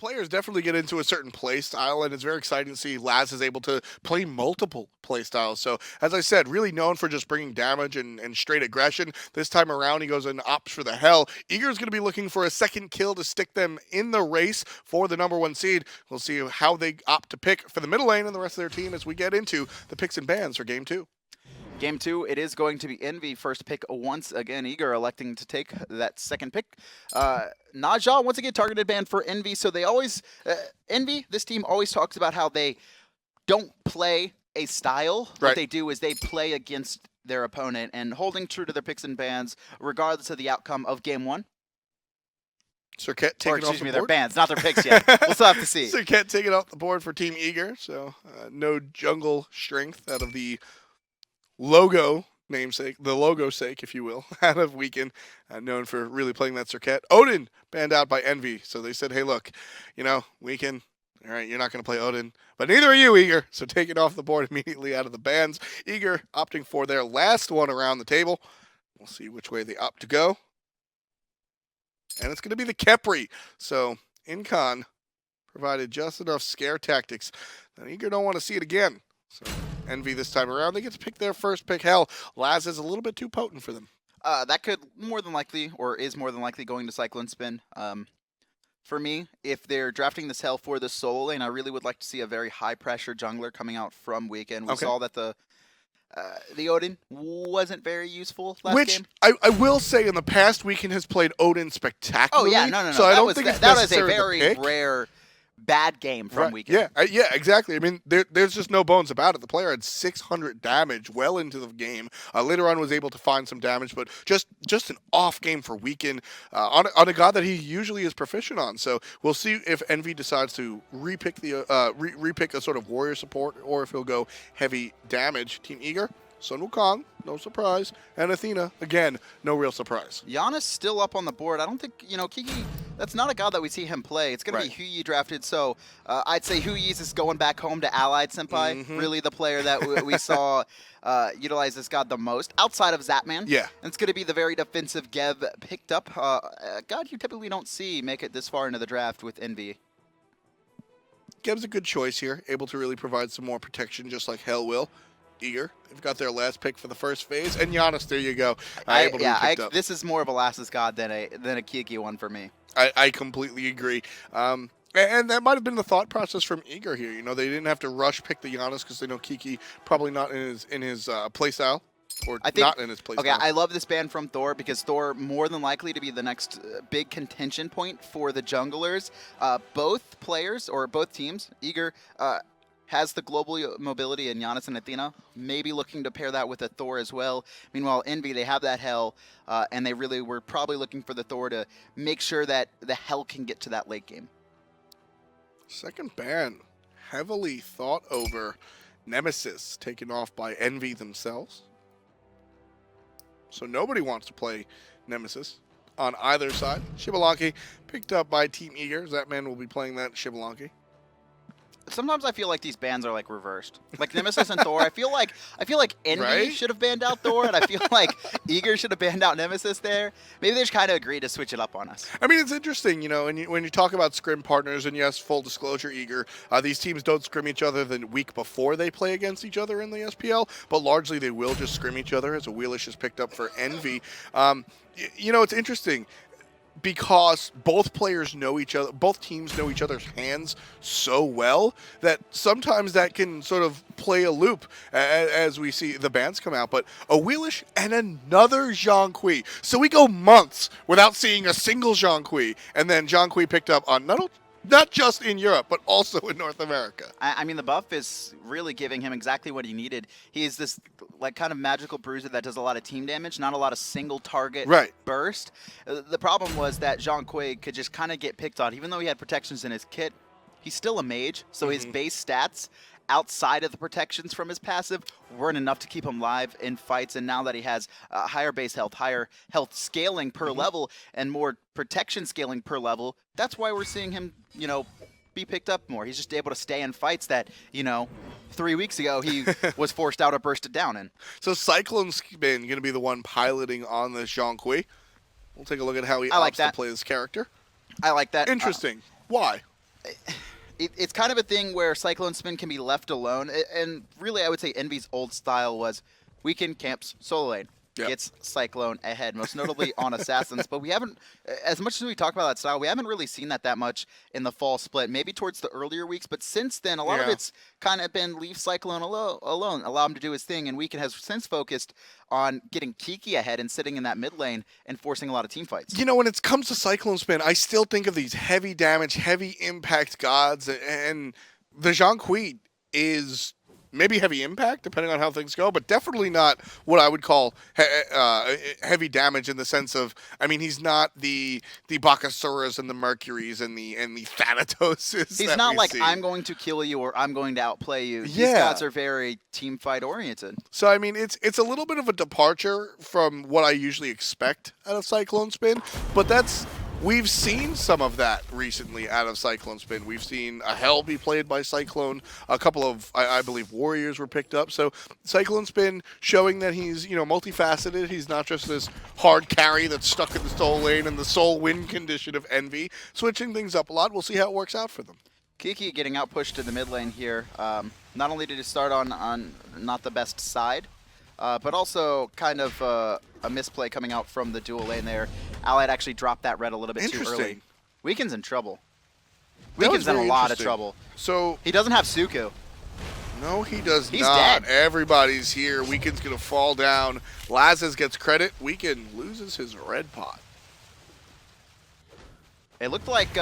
Players definitely get into a certain play style, and it's very exciting to see Laz is able to play multiple play styles. So, as I said, really known for just bringing damage and straight aggression. This time around, he goes and opts for the Hell. Eager is going to be looking for a second kill to stick them in the race for the #1 seed. We'll see how they opt to pick for the middle lane and the rest of their team as we get into the picks and bans for Game 2. Game 2, it is going to be Envy first pick once again. Eager electing to take that second pick. Naja once again targeted ban for Envy. So they always Envy. This team always talks about how they don't play a style. Right. What they do is they play against their opponent and holding true to their picks and bans regardless of the outcome of Game 1. Serket taking off the board. Their bans, not their picks yet. We'll still have to see. Serket taking off the board for Team Eager. So no jungle strength out of the logo namesake, the logo sake, if you will, out of Weekend, known for really playing that Serket. Odin banned out by Envy, so they said, hey, look, Weekend, all right, you're not going to play Odin, but neither are you, Eager, so take it off the board immediately out of the bans. Eager opting for their last one around the table. We'll see which way they opt to go. And it's going to be the Kepri, so Incon provided just enough scare tactics. And Eager don't want to see it again, so Envy this time around, they get to pick their first pick. Hell, Laz is a little bit too potent for them. That could more than likely, or is more than likely, going to CycloneSpin. For me, if they're drafting this Hell for the solo lane, I really would like to see a very high-pressure jungler coming out from Weekend. We saw that the Odin wasn't very useful last game. I will say in the past, Weekend has played Odin spectacularly. Oh, yeah, no. So I don't think that was a very rare bad game from Weekend. Yeah, exactly. I mean, there's just no bones about it. The player had 600 damage well into the game. Later on was able to find some damage, but just an off game for Weekend on a god that he usually is proficient on. So we'll see if Envy decides to repick a sort of warrior support, or if he'll go heavy damage. Team Eager, Sun Wukong, no surprise, and Athena, again, no real surprise. Janus still up on the board. I don't think, Kiki, that's not a god that we see him play. It's going to be Hou Yi drafted, so I'd say Hou Yi is going back home to Allied Senpai, really the player that we saw utilize this god the most, outside of Zapman. Yeah. And it's going to be the very defensive Gev picked up. A god you typically don't see make it this far into the draft with Envy. Gev's a good choice here, able to really provide some more protection, just like Hell will. Eager, they've got their last pick for the first phase, and Janus, there you go. This is more of a Lassiz god than a Kiki one for me. I completely agree. And that might have been the thought process from Eager here. They didn't have to rush pick the Janus because they know Kiki probably not in his playstyle. Not in his playstyle. Okay, I love this ban from Thor because Thor more than likely to be the next big contention point for the junglers. Both players, or both teams, Eager has the global mobility in Janus and Athena, maybe looking to pair that with a Thor as well. Meanwhile, Envy, they have that Hell, and they really were probably looking for the Thor to make sure that the Hell can get to that late game. Second ban, heavily thought over. Nemesis taken off by Envy themselves. So nobody wants to play Nemesis on either side. Xbalanque picked up by Team Eager. Zapman will be playing that Xbalanque. Sometimes I feel like these bans are like reversed. Like Nemesis and Thor, I feel like Envy should have banned out Thor, and I feel like Eager should have banned out Nemesis there. Maybe they just kind of agreed to switch it up on us. I mean, it's interesting, when you talk about scrim partners, and yes, full disclosure, Eager, these teams don't scrim each other the week before they play against each other in the SPL, but largely they will just scrim each other, as Awilix is picked up for Envy. It's interesting, because both teams know each other's hands so well that sometimes that can sort of play a loop as we see the bans come out. But Awilix and another Zhong Kui. So we go months without seeing a single Zhong Kui, and then Zhong Kui picked up on not just in Europe, but also in North America. I mean, the buff is really giving him exactly what he needed. He's this kind of magical bruiser that does a lot of team damage, not a lot of single target burst. The problem was that Zhong Kui could just kind of get picked on. Even though he had protections in his kit, he's still a mage, so his base stats outside of the protections from his passive weren't enough to keep him live in fights. And now that he has higher base health, higher health scaling per level, and more protection scaling per level, that's why we're seeing him, be picked up more. He's just able to stay in fights that, 3 weeks ago he was forced out or bursted down in. So CycloneSpin going to be the one piloting on this Zhong Kui. We'll take a look at how he opts to play this character. I like that. Interesting. Why? It's kind of a thing where CycloneSpin can be left alone, and really I would say EnVy's old style was weekend camps solo lane. Yep. Gets Cyclone ahead, most notably on Assassins. But we haven't, as much as we talk about that style, we haven't really seen that much in the fall split. Maybe towards the earlier weeks, but since then, a lot of it's kind of been leave Cyclone alone, allow him to do his thing. And Weekend has since focused on getting Kiki ahead and sitting in that mid lane and forcing a lot of team fights. You know, when it comes to CycloneSpin, I still think of these heavy damage, heavy impact gods, and the Zhong Kui is maybe heavy impact, depending on how things go, but definitely not what I would call heavy damage in the sense of, I mean, he's not the Bakasuras and the Mercuries and the Thanatoses. He's not like, I'm going to kill you or I'm going to outplay you. These gods are very team fight oriented. So, I mean, it's a little bit of a departure from what I usually expect out of CycloneSpin, but we've seen some of that recently out of CycloneSpin. We've seen a Hell be played by Cyclone. A couple of, I believe, Warriors were picked up. So CycloneSpin showing that he's, multifaceted. He's not just this hard carry that's stuck in the soul lane and the soul win condition of EnVy. Switching things up a lot. We'll see how it works out for them. Kiki getting out pushed to the mid lane here. Not only did he start on not the best side, but also kind of a misplay coming out from the dual lane there. Allied actually dropped that red a little bit too early. Weekend's in trouble. Weekend's in a lot of trouble. So he doesn't have Suku. No, he does He's not. Dead. Everybody's here. Weekend's going to fall down. Lassiz gets credit. Weekend loses his red pot. It looked like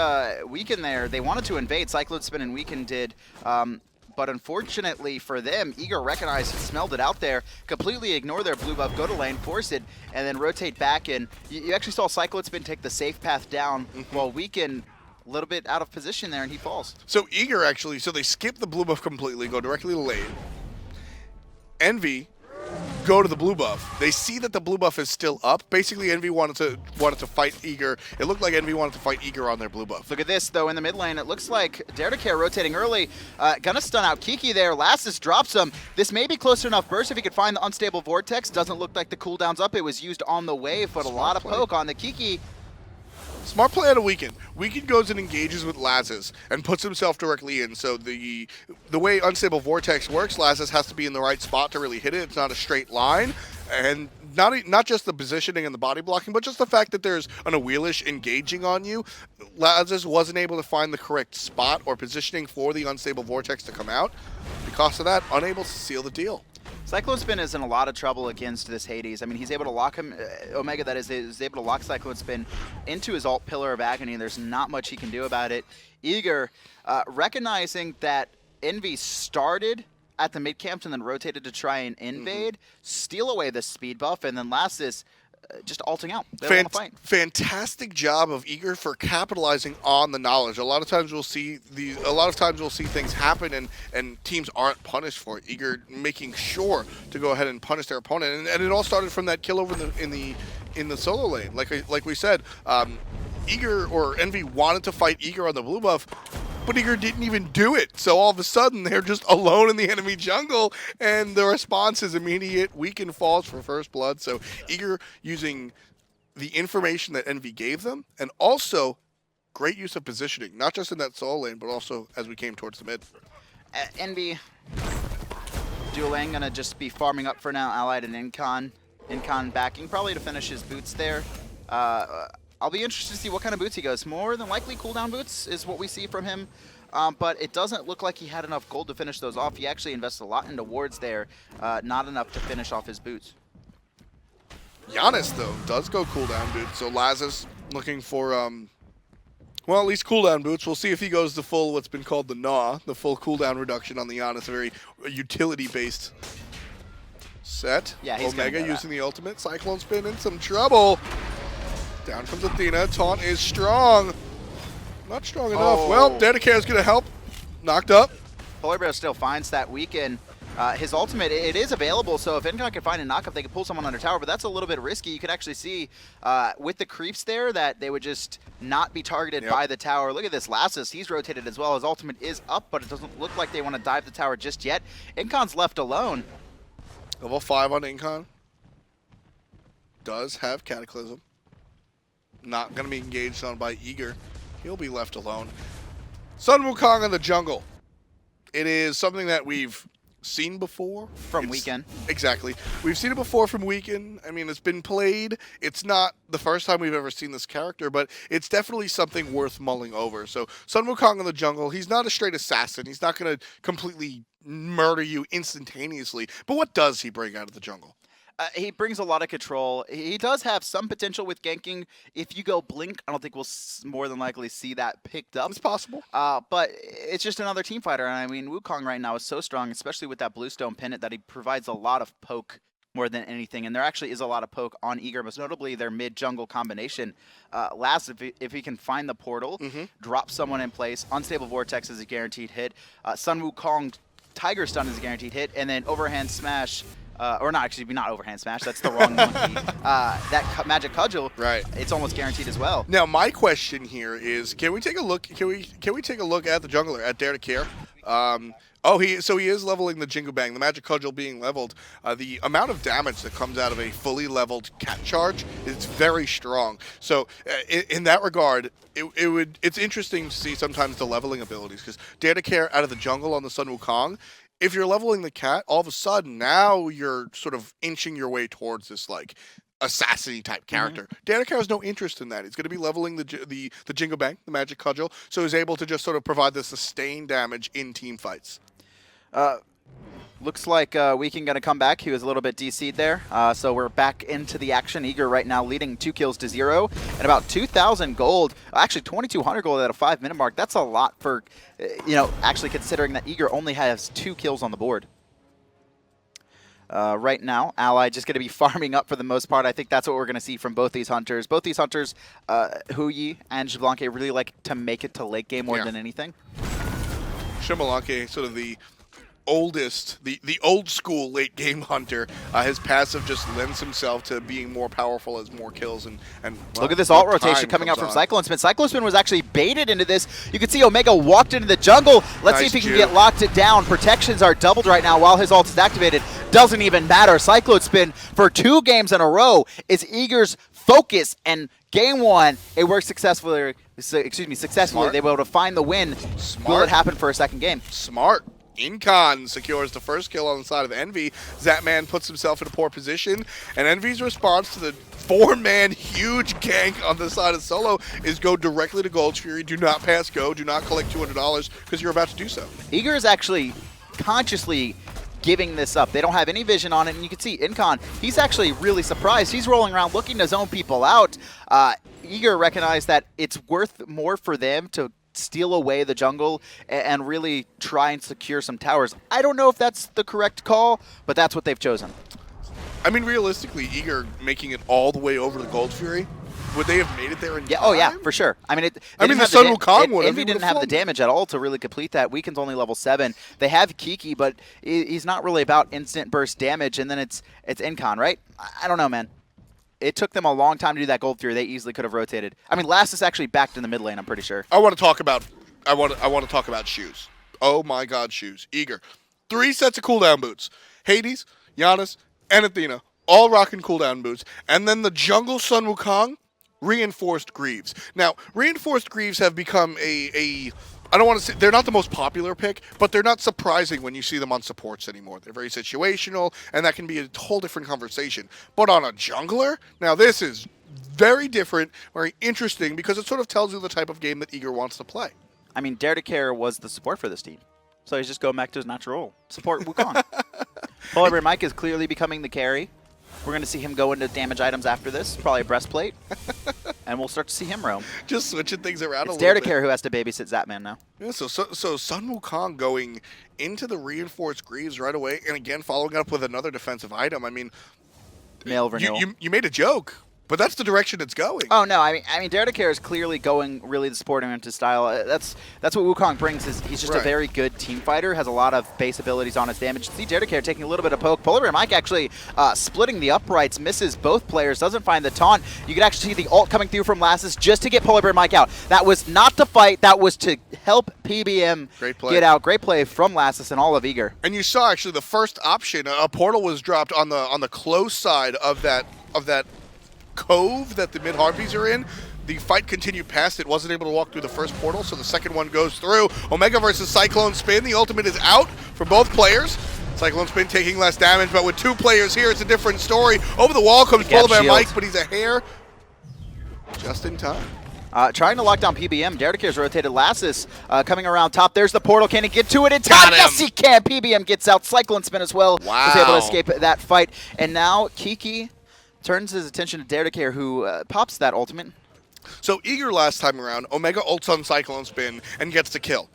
Weekend there, they wanted to invade. CycloneSpin and Weekend did. But unfortunately for them, Eager recognized and smelled it out there, completely ignore their blue buff, go to lane, force it, and then rotate back. And you actually saw CycloneSpin take the safe path down while Weekend a little bit out of position there, and he falls. So Eager actually, they skip the blue buff completely, go directly to lane. EnVy go to the blue buff. They see that the blue buff is still up. Basically, EnVy wanted to fight Eager. It looked like EnVy wanted to fight Eager on their blue buff. Look at this, though, in the mid lane. It looks like DaretoCare rotating early. Gonna stun out Kiki there. Lassiz drops him. This may be close to enough burst if he could find the unstable vortex. Doesn't look like the cooldown's up. It was used on the wave, but a lot of poke on the Kiki. Smart play out of Weekend. Weekend goes and engages with Lassiz and puts himself directly in. So the way Unstable Vortex works, Lassiz has to be in the right spot to really hit it. It's not a straight line. And not just the positioning and the body blocking, but just the fact that there's an Awilix engaging on you. Lassiz wasn't able to find the correct spot or positioning for the Unstable Vortex to come out. Because of that, unable to seal the deal. CycloneSpin is in a lot of trouble against this Hades. I mean, he's able to lock him, Omega that is able to lock CycloneSpin into his alt Pillar of Agony, and there's not much he can do about it. Eager, recognizing that EnVy started at the mid camps and then rotated to try and invade, steal away the speed buff, and then Lassiz just alting out. They don't want to fight. Fantastic job of Eager for capitalizing on the knowledge. A lot of times we'll see things happen and teams aren't punished for it. Eager making sure to go ahead and punish their opponent, and it all started from that kill over in the solo lane. Like we said, Eager or EnVy wanted to fight Eager on the blue buff, but Eager didn't even do it. So all of a sudden, they're just alone in the enemy jungle, and the response is immediate. Weekend falls for first blood. So Eager using the information that EnVy gave them, and also great use of positioning, not just in that solo lane, but also as we came towards the mid. EnVy, dual lane gonna just be farming up for now. Allied and Incon. Incon backing probably to finish his boots there. I'll be interested to see what kind of boots he goes. More than likely cooldown boots is what we see from him, but it doesn't look like he had enough gold to finish those off. He actually invested a lot into wards there, not enough to finish off his boots. Janus, though, does go cooldown boots, so Lassiz looking for, well, at least cooldown boots. We'll see if he goes the full, what's been called the Gnaw, the full cooldown reduction on the Janus, a very utility-based set. Yeah, he's Omega using the ultimate. CycloneSpin in some trouble. Down comes Athena. Taunt is strong. Not strong enough. Well, DaretoCare is going to help. Knocked up. PolarBear still finds that Weekend. His ultimate, it is available, so if Incon can find a knock-up, they can pull someone under tower, but that's a little bit risky. You could actually see with the creeps there that they would just not be targeted by the tower. Look at this, Lassiz, he's rotated as well. His ultimate is up, but it doesn't look like they want to dive the tower just yet. Incon's left alone. Level 5 on Incon. Does have Cataclysm. Not going to be engaged on by Eager. He'll be left alone. Sun Wukong in the jungle. It is something that we've seen before. From Weekend. Exactly. We've seen it before from Weekend. I mean, it's been played. It's not the first time we've ever seen this character, but it's definitely something worth mulling over. So Sun Wukong in the jungle, he's not a straight assassin. He's not going to completely murder you instantaneously. But what does he bring out of the jungle? He brings a lot of control. He does have some potential with ganking. If you go Blink, I don't think we'll more than likely see that picked up. It's possible. But it's just another team fighter. And I mean, Wukong right now is so strong, especially with that Bluestone Pennant, that he provides a lot of poke more than anything. And there actually is a lot of poke on Eager, most notably their mid-jungle combination. Lassiz, if he can find the portal, drop someone in place, Unstable Vortex is a guaranteed hit, Sun Wukong Tiger Stun is a guaranteed hit, and then Overhand Smash, or not, actually, not Overhand Smash, that's the wrong monkey. That Magic Cudgel, right? It's almost guaranteed as well. Now, my question here is, can we take a look? Can we take a look at the jungler at DaretoCare? So he is leveling the Jingle Bang, the Magic Cudgel being leveled. The amount of damage that comes out of a fully leveled cat charge is very strong. So in that regard, it's interesting to see sometimes the leveling abilities, because DaretoCare out of the jungle on the Sun Wukong, if you're leveling the cat, all of a sudden now you're sort of inching your way towards this like assassin type character. DaretoCare has no interest in that. He's going to be leveling the Jingle Bang, the Magic Cudgel, so he's able to just sort of provide the sustained damage in team fights. Looks like Weekend going to come back. He was a little bit DC'd there. So we're back into the action. Eager right now leading 2 kills to 0 and about 2,000 gold. Actually, 2,200 gold at a 5-minute mark. That's a lot for, actually considering that Eager only has 2 kills on the board. Right now, Ally just going to be farming up for the most part. I think that's what we're going to see from both these hunters. Both these hunters, Hou Yi and Xbalanque, really like to make it to late game more than anything. Xbalanque, sort of the oldest, the old school late game hunter. His passive just lends himself to being more powerful as more kills and well, look at this alt rotation coming out from CycloneSpin. CycloneSpin was actually baited into this. You can see Omega walked into the jungle. Let's see if he can get locked it down. Protections are doubled right now while his ult is activated. Doesn't even matter. CycloneSpin for 2 games in a row is Eager's focus, and game 1 it worked successfully. Successfully. They were able to find the win. Will it happen for a second game? Smart. Incon secures the first kill on the side of Envy. Zapman puts himself in a poor position, and Envy's response to the 4-man huge gank on the side of Solo is go directly to Gold Fury. Do not pass go. Do not collect $200 because you're about to do so. Eager is actually consciously giving this up. They don't have any vision on it, and you can see Incon, he's actually really surprised. He's rolling around looking to zone people out. Eager recognized that it's worth more for them to steal away the jungle and really try and secure some towers. I don't know if that's the correct call, but that's what they've chosen. I mean, realistically, Eager making it all the way over to Gold Fury, would they have made it there in time? Oh yeah, for sure. I mean, the Sun Wukong would have. Envy didn't have the damage at all to really complete that. Weekend's only level 7. They have Kiki, but he's not really about instant burst damage, and then it's Incon, right? I don't know, man. It took them a long time to do that Gold Fury. They easily could have rotated. I mean, Lassiz actually backed in the mid lane, I'm pretty sure. I want to talk about shoes. Oh my god, shoes. Eager. 3 sets of cooldown boots. Hades, Janus, and Athena, all rocking cooldown boots. And then the jungle Sun Wukong, reinforced Greaves. Now, reinforced Greaves have become I don't want to say they're not the most popular pick, but they're not surprising when you see them on supports anymore. They're very situational, and that can be a whole different conversation. But on a jungler, now this is very different, very interesting, because it sort of tells you the type of game that Eager wants to play. I mean, DaretoCare was the support for this team, so he's just going back to his natural role. Support Wukong. PolarBearMike is clearly becoming the carry. We're going to see him go into damage items after this, probably a breastplate, and we'll start to see him roam. Just switching things around a little bit. It's DaretoCare who has to babysit Zapman now. Yeah, so Sun Wukong going into the reinforced Greaves right away, and again following up with another defensive item. I mean, Male renewal. You made a joke, but that's the direction it's going. Oh no, I mean DaretoCare is clearly going really the support-oriented style. That's what Wukong brings. Is he's just a very good team fighter, has a lot of base abilities on his damage. See DaretoCare taking a little bit of poke. PolarBearMike actually splitting the uprights, misses both players, doesn't find the taunt. You can actually see the ult coming through from Lassiz just to get PolarBearMike out. That was not to fight, that was to help PBM get out. Great play from Lassiz and all of Eager. And you saw actually the first option, a portal was dropped on the close side of that cove that the mid harpies are in. the fight continued past. It wasn't able to walk through the first portal, so the second one goes through. Omega versus CycloneSpin. The ultimate is out for both players. CycloneSpin taking less damage, but with 2 players here, it's a different story. Over the wall comes PolarBearMike, but he's a hair just in time. Trying to lock down PBM. DaretoCare's rotated Lassiz coming around top. There's the portal. Can he get to it in time? Yes, he can. PBM gets out. CycloneSpin as well. Wow. Was able to escape that fight. And now Kiki turns his attention to DaretoCare, who pops that ultimate. So Eager last time around, Omega ults on CycloneSpin and gets the kill.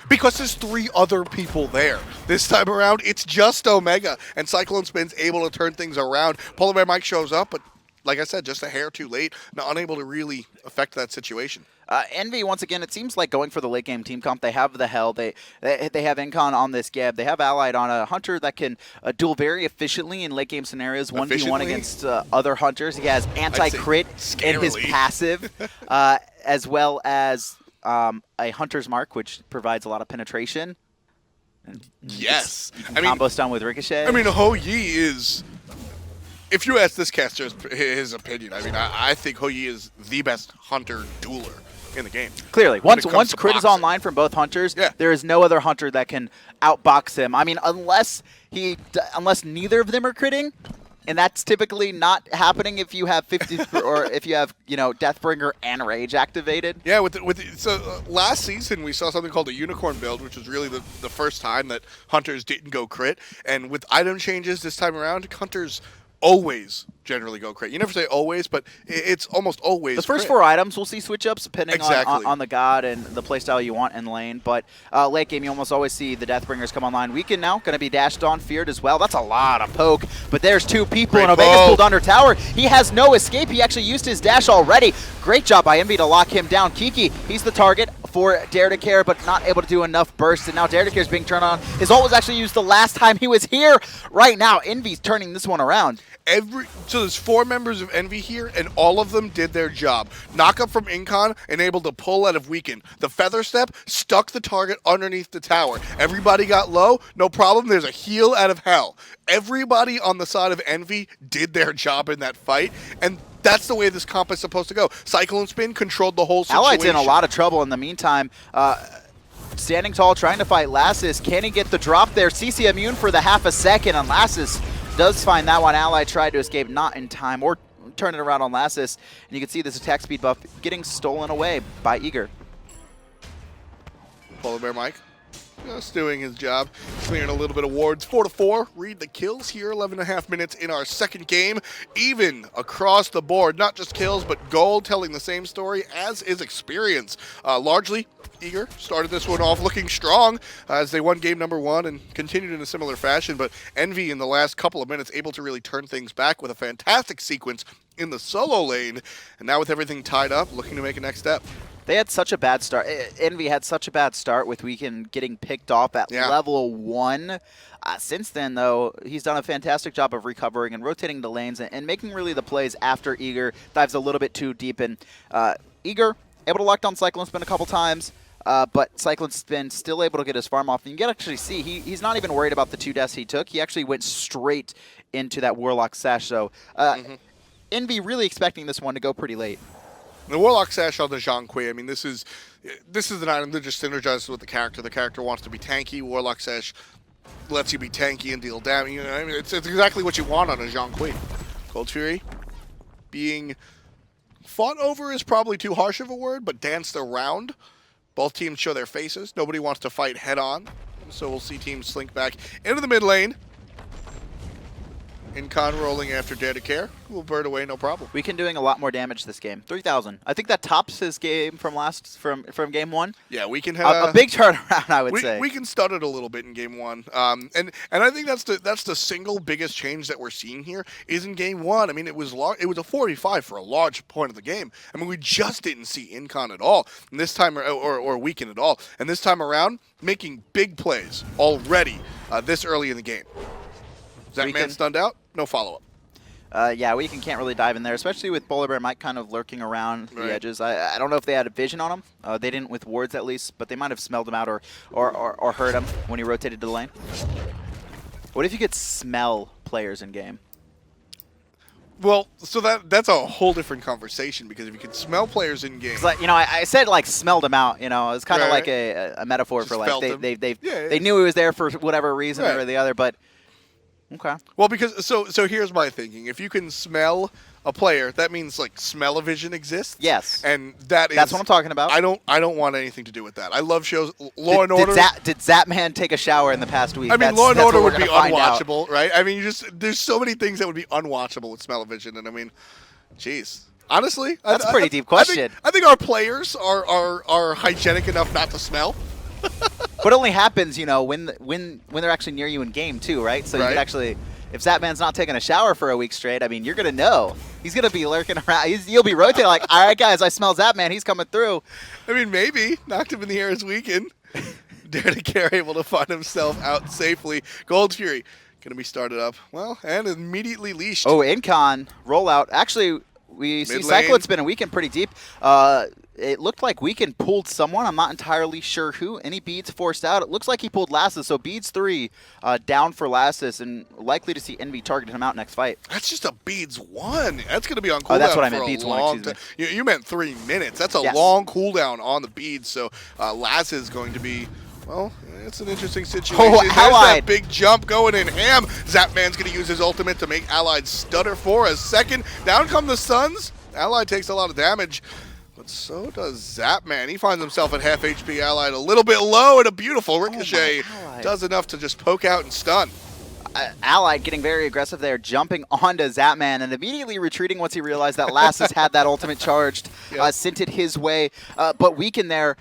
Because there's 3 other people there. This time around, it's just Omega, and CycloneSpin's able to turn things around. PolarBearMike shows up, but like I said, just a hair too late, unable to really affect that situation. Envy, once again, it seems like going for the late game team comp. They have the Hell. They have Incon on this Gab. They have Allied on a Hunter that can duel very efficiently in late game scenarios, 1v1 against other Hunters. He has anti-crit in his passive, as well as a Hunter's Mark, which provides a lot of penetration. Yes. You can combo stun with Ricochet. I mean, Hou Yi is... If you ask this caster his opinion, I mean, I think Hou Yi is the best Hunter dueler in the game. Clearly, once crit is online from both Hunters, there is no other Hunter that can outbox him. I mean, unless neither of them are critting, and that's typically not happening if you have 50 or if you have, you know, Deathbringer and Rage activated. Yeah, so last season we saw something called a Unicorn build, which was really the first time that Hunters didn't go crit, and with item changes this time around, Hunters always generally go crit. You never say always, but it's almost always the first crit. 4 items we'll see switch ups depending on the god and the playstyle you want in lane, but late game you almost always see the Deathbringers come online. Weekend now going to be dashed on, feared as well. That's a lot of poke, but there's 2 people and Omega's pulled under tower. He has no escape. He actually used his dash already. Great job by Envy to lock him down. Kiki, he's the target for DaretoCare, but not able to do enough bursts, and now DaretoCare's being turned on. His ult was actually used the last time he was here. Right now, Envy's turning this one around. So there's 4 members of Envy here, and all of them did their job. Knock up from Incon and able to pull out of Weekend. The Feather Step stuck the target underneath the tower. Everybody got low, no problem. There's a heal out of hell. Everybody on the side of Envy did their job in that fight, and that's the way this comp is supposed to go. CycloneSpin controlled the whole situation. Allied's in a lot of trouble in the meantime. Standing tall, trying to fight Lassiz. Can he get the drop there? CC immune for the half a second, and Lassiz does find that one. Allied tried to escape, not in time, or turn it around on Lassiz. And you can see this attack speed buff getting stolen away by Eager. PolarBearMike just doing his job, clearing a little bit of wards. 4-4, read the kills here, 11.5 minutes in our second game. Even across the board, not just kills, but gold telling the same story, as is experience. Largely, Eager started this one off looking strong as they won game number 1 and continued in a similar fashion, but Envy in the last couple of minutes able to really turn things back with a fantastic sequence in the solo lane, and now with everything tied up, looking to make a next step. They had such a bad start. Envy had such a bad start with Weekend getting picked off at level 1. Since then, though, he's done a fantastic job of recovering and rotating the lanes and making really the plays after Eager dives a little bit too deep in. Eager able to lock down CycloneSpin a couple times, but CycloneSpin still able to get his farm off. And you can actually see he's not even worried about the 2 deaths he took. He actually went straight into that Warlock Sash. So Envy really expecting this one to go pretty late. The Warlock Sash on the Zhong Kui, I mean, this is an item that just synergizes with the character. The character wants to be tanky. Warlock Sash lets you be tanky and deal damage. You know, I mean, it's exactly what you want on a Zhong Kui. Cold Fury being fought over is probably too harsh of a word, but danced around. Both teams show their faces. Nobody wants to fight head-on, so we'll see teams slink back into the mid lane. Incon rolling after DaretoCare. We'll bird away, no problem. Weekend doing a lot more damage this game. 3,000. I think that tops his game from from game 1. Yeah, Weekend had a big turnaround, I would say. Weekend stuttered a little bit in game 1, and I think that's the single biggest change that we're seeing here is in game 1. I mean, it was a 4v5 for a large point of the game. I mean, we just didn't see Incon at all, and this time or Weekend at all, and this time around making big plays already this early in the game. Zapman stunned out, no follow-up. Yeah, Weekend can't really dive in there, especially with PolarBearMike kind of lurking around the edges. I don't know if they had a vision on him. They didn't with wards at least, but they might have smelled him out or heard him when he rotated to the lane. What if you could smell players in game? Well, so that's a whole different conversation, because if you can smell players in game, like, you know, I said like smelled him out. You know, it's kind of like a metaphor just for like they they knew he was there for whatever reason or the other. But okay. Well, because so here's my thinking: if you can smell a player, that means like smell-o-vision exists. Yes, and that's what I'm talking about. I don't want anything to do with that. I love shows. Law and Order. Did Zapman take a shower in the past week? I mean, Law and Order would be unwatchable, right? I mean, there's so many things that would be unwatchable with smell-o-vision, and I mean, jeez. Honestly, that's a pretty deep question. I think our players are hygienic enough not to smell. But it only happens, you know, when they're actually near you in game too, right? So you could actually, if Zapman's not taking a shower for a week straight, I mean, you're gonna know. He's gonna be lurking around. You'll be rotating like, all right, guys, I smell Zapman. He's coming through. I mean, maybe knocked him in the air this weekend. DaretoCare able to find himself out safely. Gold Fury gonna be started up. Well, and immediately leashed. Oh, Incon rollout. Actually, we see CycloneSpin and Weekend pretty deep. It looked like Weekend pulled someone. I'm not entirely sure who. Any beads forced out? It looks like he pulled Lassiz. So beads 3 down for Lassiz, and likely to see Envy target him out next fight. That's just a beads 1. That's going to be on cooldown. Oh, that's what I meant. Beads 1. You meant 3 minutes. That's a long cooldown on the beads. So Lassiz is going to be. Well, it's an interesting situation. Oh, There's Allied. that big jump going in ham. Zapman's going to use his ultimate to make Allied stutter for a second. Down come the Suns. Allied takes a lot of damage. But so does Zapman. He finds himself at half HP. Allied a little bit low, and a beautiful ricochet does enough to just poke out and stun. Allied getting very aggressive there, jumping onto Zapman and immediately retreating once he realized that Lassiz had that ultimate charged, sent it his way. But Weekend there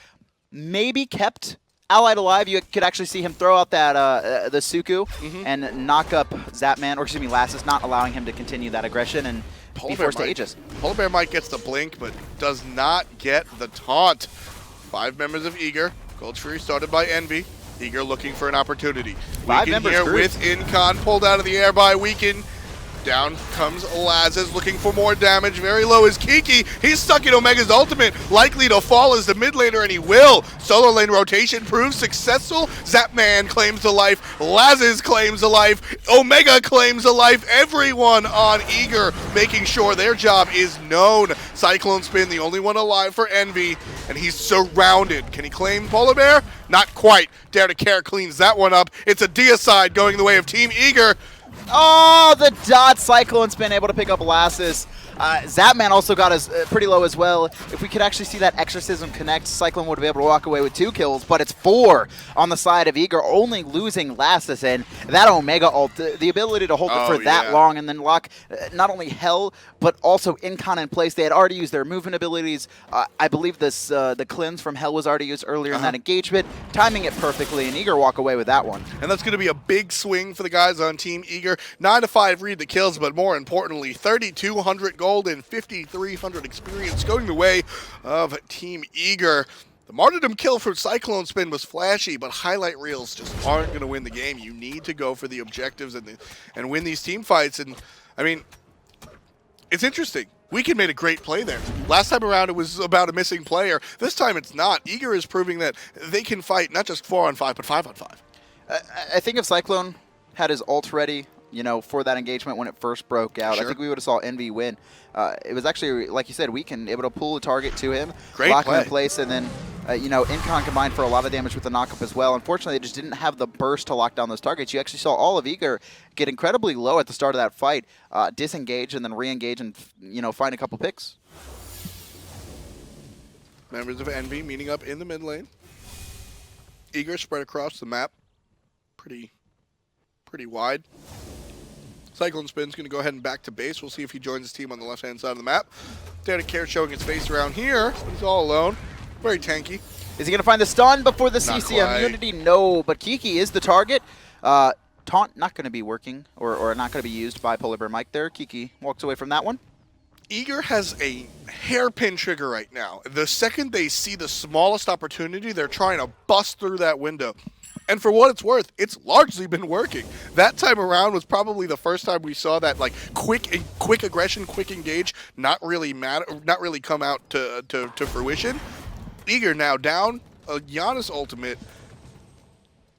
maybe kept Allied alive. You could actually see him throw out that the Suku and knock up Zapman, or excuse me, Lassiz, not allowing him to continue that aggression and be forced to Aegis. PolarBearMike gets the blink, but does not get the taunt. 5 members of Eager. Gold Fury started by Envy. Eager looking for an opportunity. 5 members here with Incon pulled out of the air by Weekend. Down comes Lassiz looking for more damage. Very low is Kiki. He's stuck in Omega's ultimate. Likely to fall as the mid laner, and he will. Solo lane rotation proves successful. Zapman claims the life. Lassiz claims the life. Omega claims the life. Everyone on Eager making sure their job is known. CycloneSpin, the only one alive for Envy, and he's surrounded. Can he claim Polar Bear? Not quite. DaretoCare cleans that one up. It's a deicide going the way of Team Eager. Oh, the dot CycloneSpin able to pick up Lassiz. Zapman also got us pretty low as well. If we could actually see that Exorcism connect, Cyclone would be able to walk away with 2 kills, but it's 4 on the side of Eager, only losing Lassiz. And that Omega ult, the ability to hold it for that long and then lock not only Hell, but also Incon in place. They had already used their movement abilities. I believe this the cleanse from Hell was already used earlier in that engagement, timing it perfectly, and Eager walk away with that one. And that's going to be a big swing for the guys on Team Eager. 9-5 read the kills, but more importantly, 3,200 gold and 5,300 experience going the way of Team Eager. The martyrdom kill for CycloneSpin was flashy, but highlight reels just aren't going to win the game. You need to go for the objectives and win these team fights. And I mean, it's interesting. Weekend made a great play there. Last time around, it was about a missing player. This time, it's not. Eager is proving that they can fight not just 4-on-5, but 5-on-5. I think if Cyclone had his ult ready, you know, for that engagement when it first broke out, I think we would have saw Envy win. It was actually, like you said, Weekend able to pull a target to him, lock him in place, and then, you know, Incon combined for a lot of damage with the knockup as well. Unfortunately, they just didn't have the burst to lock down those targets. You actually saw all of Eager get incredibly low at the start of that fight, disengage and then re-engage and, you know, find a couple picks. Members of Envy meeting up in the mid lane. Eager spread across the map. Pretty wide. CycloneSpin's going to go ahead and back to base. We'll see if he joins his team on the left-hand side of the map. DaretoCare showing his face around here. He's all alone. Very tanky. Is he going to find the stun before the CC immunity? No, but Kiki is the target. Taunt not going to be working or not going to be used by PolarBearMike there. Kiki walks away from that one. Eager has a hairpin trigger right now. The second they see the smallest opportunity, they're trying to bust through that window. And for what it's worth, it's largely been working. That time around was probably the first time we saw that like quick aggression, quick engage, not really come out to fruition. Eager now down a Janus ultimate.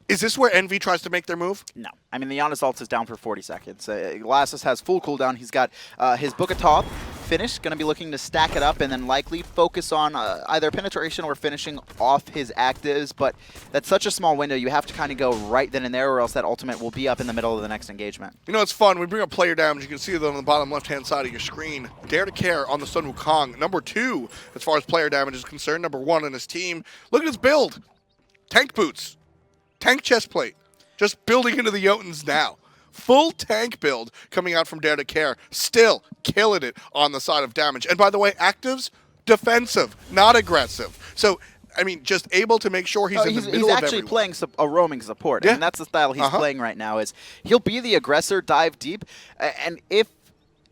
Is this where Envy tries to make their move? No. I mean, the Janus ult is down for 40 seconds. Lassiz has full cooldown. He's got his Book of Top finished, going to be looking to stack it up and then likely focus on either penetration or finishing off his actives, but that's such a small window, you have to kind of go right then and there or else that ultimate will be up in the middle of the next engagement. You know, it's fun. We bring up player damage. You can see it on the bottom left-hand side of your screen. DaretoCare on the Sun Wukong, number 2 as far as player damage is concerned, number 1 in his team. Look at his build. Tank boots. Tank chest plate. Just building into the Jotuns now. Full tank build coming out from DaretoCare. Still killing it on the side of damage. And by the way, actives, defensive, not aggressive. So, I mean, just able to make sure he's in the middle of everyone. He's actually playing a roaming support. Yeah. I mean, that's the style he's playing right now. Is he'll be the aggressor, dive deep, and if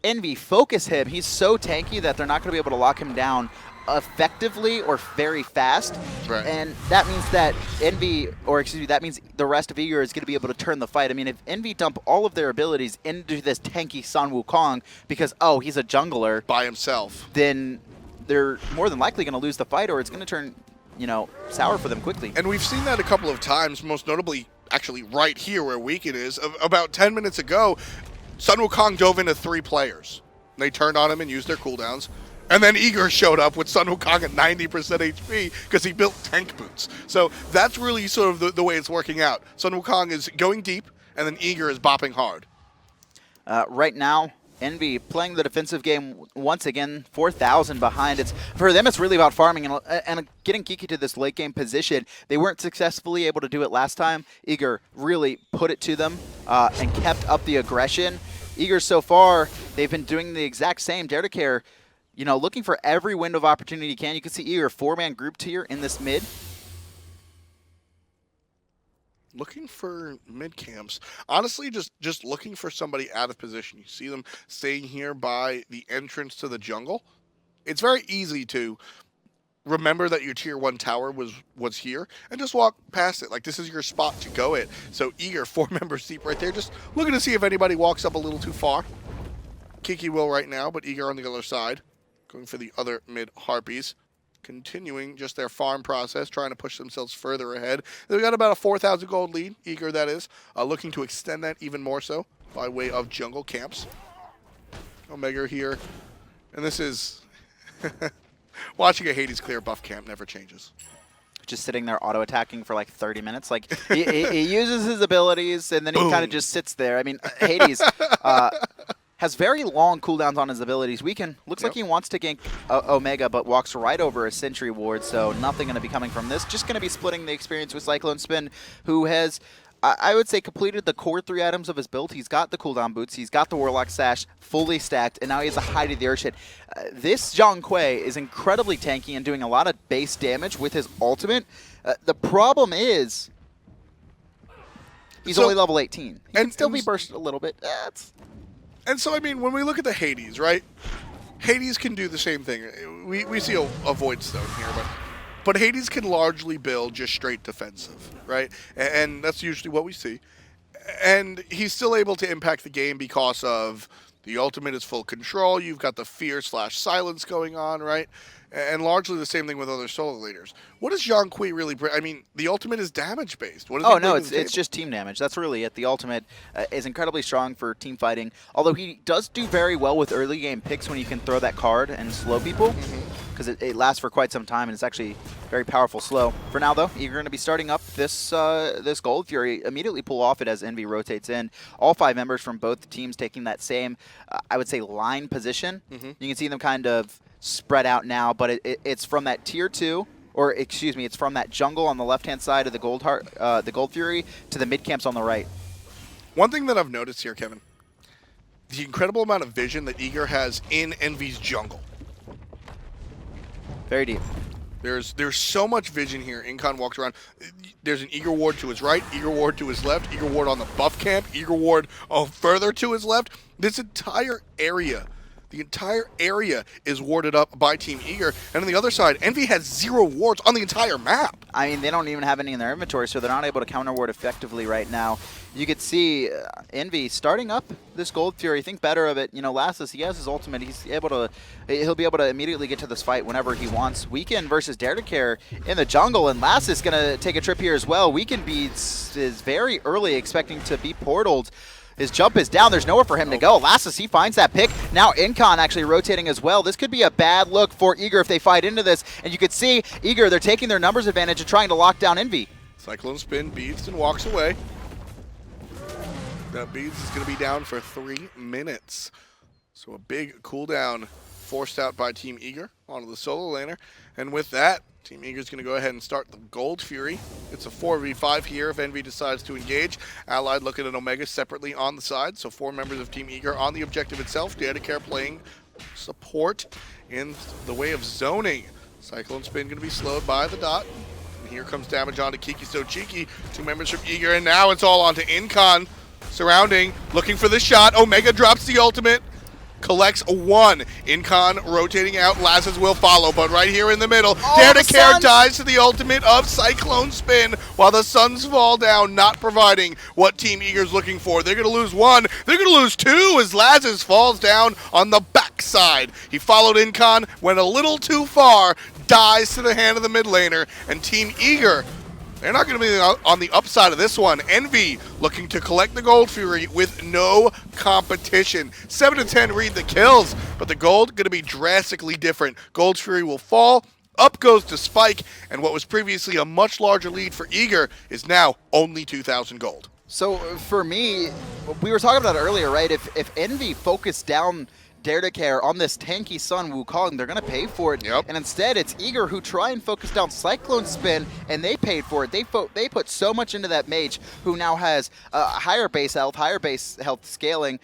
Envy focus him, he's so tanky that they're not going to be able to lock him down effectively or very fast, right. And that means that that means the rest of EnVyUs is going to be able to turn the fight. I mean, if Envy dump all of their abilities into this tanky Sun Wukong because, oh, he's a jungler by himself, then they're more than likely going to lose the fight, or it's going to turn, you know, sour for them quickly. And we've seen that a couple of times, most notably actually right here where Weekend is. About 10 minutes ago, Sun Wukong dove into 3 players. They turned on him and used their cooldowns. And then Eager showed up with Sun Wukong at 90% HP because he built tank boots. So that's really sort of the way it's working out. Sun Wukong is going deep, and then Eager is bopping hard. Right now, Envy playing the defensive game once again, 4,000 behind. For them, it's really about farming and getting Kiki to this late game position. They weren't successfully able to do it last time. Eager really put it to them and kept up the aggression. Eager so far, they've been doing the exact same. DaretoCare, you know, looking for every window of opportunity you can. You can see Eager 4-man group tier in this mid. Looking for mid camps. Honestly, just looking for somebody out of position. You see them staying here by the entrance to the jungle. It's very easy to remember that your tier 1 tower was here and just walk past it. Like, this is your spot to go at. So Eager, 4-member steep right there. Just looking to see if anybody walks up a little too far. Kiki will right now, but Eager on the other side. Going for the other mid Harpies. Continuing just their farm process, trying to push themselves further ahead. They've got about a 4,000 gold lead, Eager that is, looking to extend that even more so by way of jungle camps. Omega here, and this is watching a Hades clear buff camp never changes. Just sitting there auto-attacking for like 30 minutes. Like, he uses his abilities, and then he kind of just sits there. I mean, Hades has very long cooldowns on his abilities. Weekend looks like he wants to gank Omega, but walks right over a sentry ward, so nothing going to be coming from this. Just going to be splitting the experience with CycloneSpin, who has, I would say, completed the core 3 items of his build. He's got the cooldown boots, he's got the Warlock Sash fully stacked, and now he has a Hide of the Earthshit. This Zhong Kui is incredibly tanky and doing a lot of base damage with his ultimate. The problem is he's only level 18. He can still be bursted a little bit. And so, I mean, when we look at the Hades, right? Hades can do the same thing. We see a Void Stone here, but Hades can largely build just straight defensive, right? And that's usually what we see. And he's still able to impact the game because of the ultimate is full control. You've got the fear/silence going on, right? And largely the same thing with other solo leaders. What does Zhong Kui really bring? I mean, the ultimate is damage-based. What does he bring to the table? It's just team damage. That's really it. The ultimate is incredibly strong for team fighting, although he does do very well with early game picks when you can throw that card and slow people, because it lasts for quite some time, and it's actually very powerful slow. For now, though, you're going to be starting up this this Gold Fury. Immediately pull off it as Envy rotates in. All 5 members from both teams taking that same, I would say, line position. You can see them kind of spread out now, but it's from that tier 2, or excuse me, it's from that jungle on the left-hand side of the Gold Fury to the mid camps on the right. One thing that I've noticed here, Kevin, the incredible amount of vision that Eager has in Envy's jungle. Very deep. There's so much vision here. Incon walks around. There's an Eager ward to his right, Eager ward to his left, Eager ward on the buff camp, Eager ward further to his left. This entire area The entire area is warded up by Team Eager, and on the other side, Envy has 0 wards on the entire map. I mean, they don't even have any in their inventory, so they're not able to counter ward effectively right now. You could see Envy starting up this Gold Fury. Think better of it. You know, Lassiz, he has his ultimate. He'll be able to immediately get to this fight whenever he wants. Weekend versus DaretoCare in the jungle, and Lassiz is gonna take a trip here as well. Weekend is very early, expecting to be portaled. His jump is down. There's nowhere for him to go. Lassiz, he finds that pick. Now Incon actually rotating as well. This could be a bad look for Eager if they fight into this. And you could see Eager, they're taking their numbers advantage and trying to lock down Envy. CycloneSpin beads and walks away. That beads is going to be down for 3 minutes. So a big cooldown forced out by Team Eager onto the solo laner. And with that, Team Eager is going to go ahead and start the Gold Fury. It's a 4v5 here if Envy decides to engage. Allied looking at Omega separately on the side. So 4 members of Team Eager on the objective itself. DaretoCare playing support in the way of zoning. CycloneSpin going to be slowed by the dot. And here comes damage onto KikiSoCheeky. 2 members from Eager, and now it's all onto Incon. Surrounding, looking for the shot. Omega drops the ultimate. Collects 1. Incon rotating out. Lassiz will follow, but right here in the middle, DaretoCare dies to the ultimate of CycloneSpin while the Suns fall down, not providing what Team Eager's looking for. They're going to lose 1. They're going to lose 2 as Lassiz falls down on the backside. He followed Incon, went a little too far, dies to the hand of the mid laner, and Team Eager, they're not going to be on the upside of this one. Envy looking to collect the Gold Fury with no competition. 7 to 10 read the kills, but the gold going to be drastically different. Gold Fury will fall. Up goes to Spike, and what was previously a much larger lead for Eager is now only 2,000 gold. So for me, we were talking about it earlier, right? If Envy focused down DaretoCare on this tanky Sun Wukong, they're going to pay for it. Yep. And instead, it's Eager who try and focus down CycloneSpin, and they paid for it. They put so much into that mage, who now has higher base health scaling,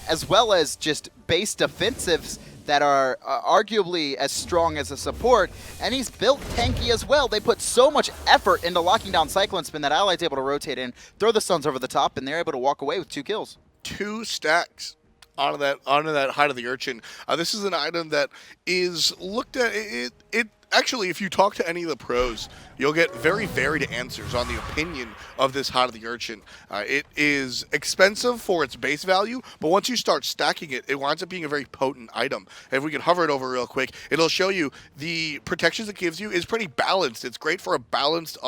as well as just base defensives that are arguably as strong as a support, and he's built tanky as well. They put so much effort into locking down CycloneSpin that Allied's able to rotate in, throw the Suns over the top, and they're able to walk away with 2 kills. 2 stacks onto that Height of the Urchin. This is an item that is looked at. It actually, if you talk to any of the pros, you'll get very varied answers on the opinion of this Height of the Urchin. It is expensive for its base value, but once you start stacking it, it winds up being a very potent item. If we can hover it over real quick, it'll show you the protections it gives you is pretty balanced. It's great for a balanced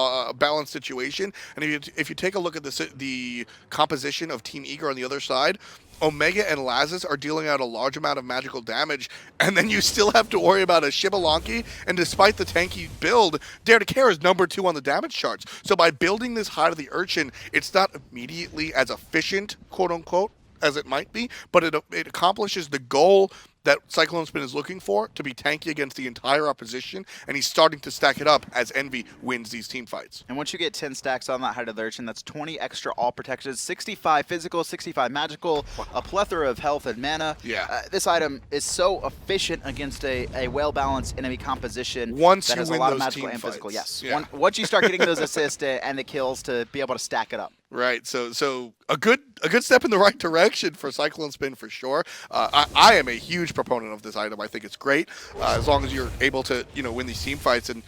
situation. And if you take a look at the composition of Team Eager on the other side, Omega and Lassiz are dealing out a large amount of magical damage, and then you still have to worry about a Xbalanque, and despite the tanky build, DaretoCare is number 2 on the damage charts. So by building this Height of the Urchin, it's not immediately as efficient, quote-unquote, as it might be, but it accomplishes the goal that CycloneSpin is looking for, to be tanky against the entire opposition, and he's starting to stack it up as Envy wins these team fights. And once you get 10 stacks on that Height of the Urchin, that's 20 extra all protections, 65 physical, 65 magical, a plethora of health and mana. Yeah. This item is so efficient against a well-balanced enemy composition once that has you a win lot of those magical team and physical. fights. Yes. Yeah. Once you start getting those assists and the kills to be able to stack it up. Right, so a good step in the right direction for CycloneSpin for sure. I am a huge proponent of this item. I think it's great as long as you're able to win these team fights, and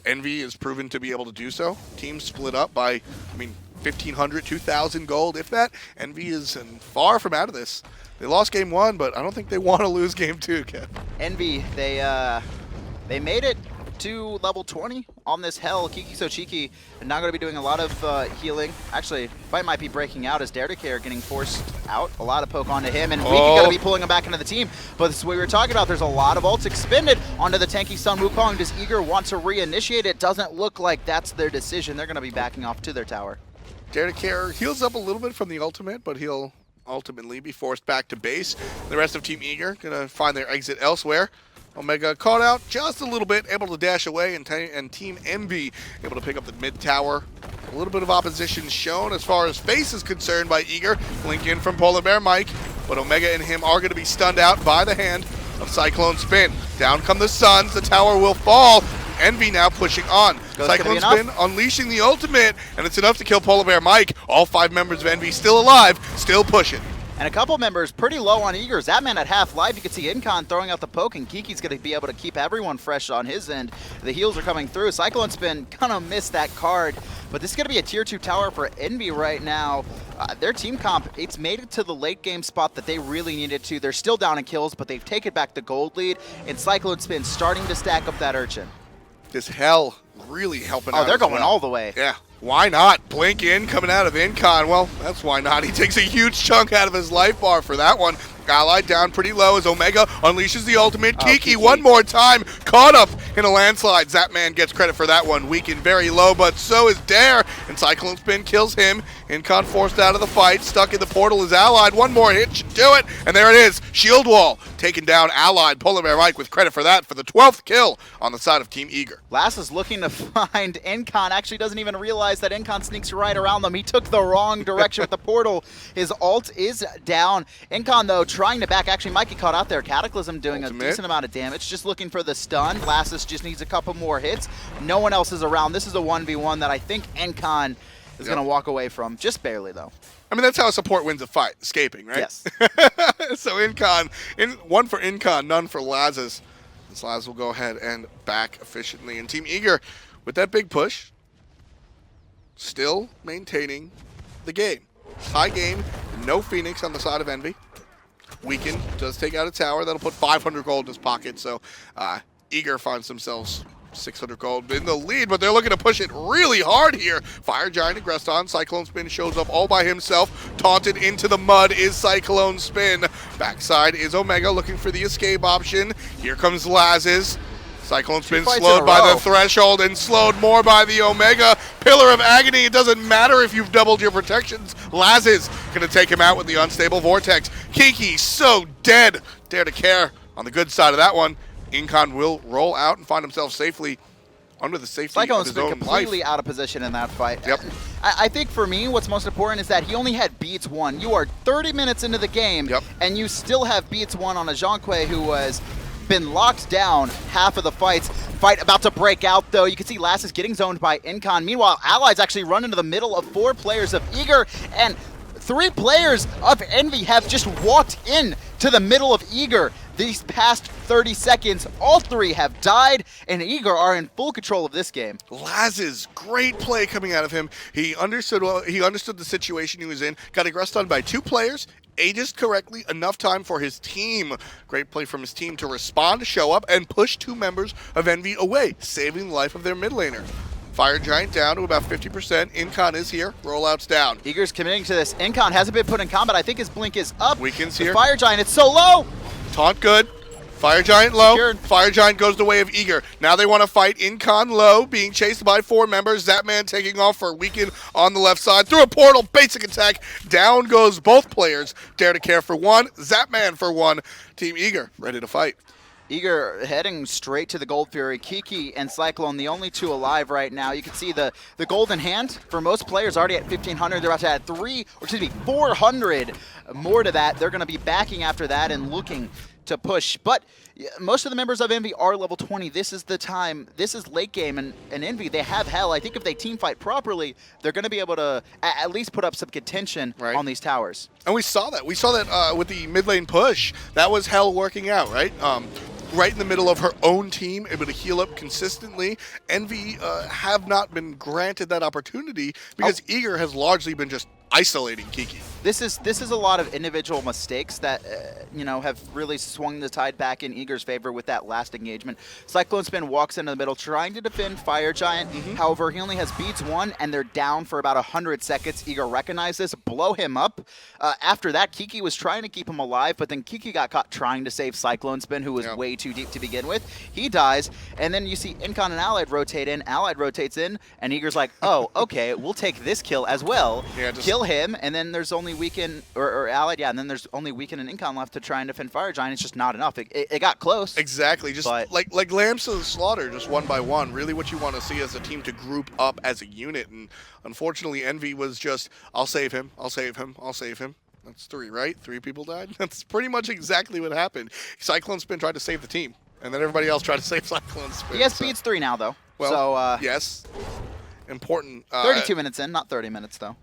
Envy is proven to be able to do so. Teams split up by 1,500, 2,000 gold, if that. Envy is far from out of this. They lost game 1, but I don't think they want to lose game 2, Kev. Envy, they made it to level 20 on this hell. KikiSoCheeky now going to be doing a lot of healing. Actually, fight might be breaking out as DaretoCare getting forced out. A lot of poke onto him, and Weekend going to be pulling him back into the team. But this is what we were talking about. There's a lot of ults expended onto the tanky Sun Wukong. Does Eager want to reinitiate it? Doesn't look like that's their decision. They're going to be backing off to their tower. DaretoCare heals up a little bit from the ultimate, but he'll ultimately be forced back to base. The rest of Team Eager going to find their exit elsewhere. Omega caught out just a little bit, able to dash away, and Team Envy able to pick up the mid tower. A little bit of opposition shown as far as face is concerned by Eager. Blink in from PolarBearMike, but Omega and him are going to be stunned out by the hand of CycloneSpin. Down come the Suns, the tower will fall. Envy now pushing on. CycloneSpin unleashing the ultimate, and it's enough to kill PolarBearMike. All 5 members of Envy still alive, still pushing. And a couple members pretty low on Eager. Zapman at half life. You can see Incon throwing out the poke, and Kiki's going to be able to keep everyone fresh on his end. The heals are coming through. CycloneSpin kind of missed that card, but this is going to be a tier 2 tower for EnVy right now. Their team comp, it's made it to the late game spot that they really needed to. They're still down in kills, but they've taken back the gold lead, and CycloneSpin starting to stack up that urchin. This hell really helping out. Oh, they're going all the way. Yeah. Why not? Blink in coming out of Incon. Well, that's why not. He takes a huge chunk out of his life bar for that one. Allied down pretty low as Omega unleashes the ultimate. Kiki one more time, caught up in a landslide. Zapman gets credit for that one. Weakened very low, but so is Dare, and CycloneSpin kills him. Incon forced out of the fight, stuck in the portal is Allied. One more hit should do it, and there it is. Shield wall taken down Allied. PolarBearMike with credit for that for the 12th kill on the side of Team Eager. Lassiz looking to find Incon. Actually doesn't even realize that Incon sneaks right around them. He took the wrong direction with the portal. His ult is down. Incon, though, trying to back. Actually, Mikey caught out there. Cataclysm doing a decent amount of damage. Just looking for the stun. Lassiz just needs a couple more hits. No one else is around. This is a 1v1 that I think Incon is going to walk away from. Just barely, though. I mean, that's how a support wins a fight. Escaping, right? Yes. So Incon, one for Incon, none for Lassiz. This Lassiz will go ahead and back efficiently. And Team Eager, with that big push, still maintaining the game. High game, no Phoenix on the side of EnVy. Weaken does take out a tower. That'll put 500 gold in his pocket. So Eager finds themselves 600 gold in the lead, but they're looking to push it really hard here. Fire Giant aggressed on. CycloneSpin shows up all by himself. Taunted into the mud is CycloneSpin. Backside is Omega looking for the escape option. Here comes Lassiz. CycloneSpin slowed by the threshold and slowed more by the Omega. Pillar of Agony. It doesn't matter if you've doubled your protections. Lassiz going to take him out with the unstable vortex. Kiki so dead. DaretoCare on the good side of that one. Incon will roll out and find himself safely under the safety of his own life. Completely out of position in that fight. Yep. I think for me, what's most important is that he only had beats 1. You are 30 minutes into the game, and you still have beats 1 on a Zhong Kui who was been locked down half of the fights. Fight about to break out, though. You can see Lassiz getting zoned by Incon. Meanwhile, Allies actually run into the middle of 4 players of Eager, and 3 players of EnVy have just walked in to the middle of Eager. These past 30 seconds, all 3 have died, and Eager are in full control of this game. Lassiz, great play coming out of him. He understood the situation he was in, got aggressed on by 2 players, aegis correctly, enough time for his team. Great play from his team to respond, show up, and push 2 members of EnVy away, saving the life of their mid laner. Fire Giant down to about 50%. Incon is here. Rollouts down. Eager's committing to this. Incon hasn't been put in combat. I think his blink is up. Weaken's here. Fire Giant, it's so low. Taunt good. Fire Giant low. Secured. Fire Giant goes the way of Eager. Now they want to fight Incon low, being chased by 4 members. Zapman taking off for Weaken on the left side. Through a portal, basic attack. Down goes both players. DaretoCare for 1, Zapman for 1. Team Eager ready to fight. Eager heading straight to the Gold Fury. Kiki and Cyclone, the only 2 alive right now. You can see the golden hand for most players already at 1,500. They're about to add 400 more to that. They're going to be backing after that and looking to push. But most of the members of EnVy are level 20. This is the time. This is late game, and EnVy, they have hell. I think if they team fight properly, they're going to be able to at least put up some contention on these towers. And we saw that. We saw that with the mid lane push. That was hell working out, right? Right in the middle of her own team, able to heal up consistently. EnVy have not been granted that opportunity because Eager has largely been just isolating Kiki. This is a lot of individual mistakes that have really swung the tide back in Eager's favor with that last engagement. CycloneSpin walks into the middle trying to defend Fire Giant. However, he only has beats 1 and they're down for about 100 seconds. Eager recognized this, blow him up. After that, Kiki was trying to keep him alive, but then Kiki got caught trying to save CycloneSpin, who was way too deep to begin with. He dies, and then you see Incon and Allied rotate in. Allied rotates in, and Eager's like, oh, okay, we'll take this kill as well. Kill him, and then there's only Weaken or Allied, and then there's only Weaken and Incon left to try and defend Fire Giant. It's just not enough. It got close. Exactly, just like lambs to the slaughter, just one by one. Really what you want to see as a team to group up as a unit, and unfortunately EnVy was just, I'll save him, I'll save him, I'll save him. That's 3, right? 3 people died? That's pretty much exactly what happened. CycloneSpin tried to save the team, and then everybody else tried to save CycloneSpin. He has beats 3 now, though. Well, so, yes. Important. 32 minutes in, not 30 minutes, though.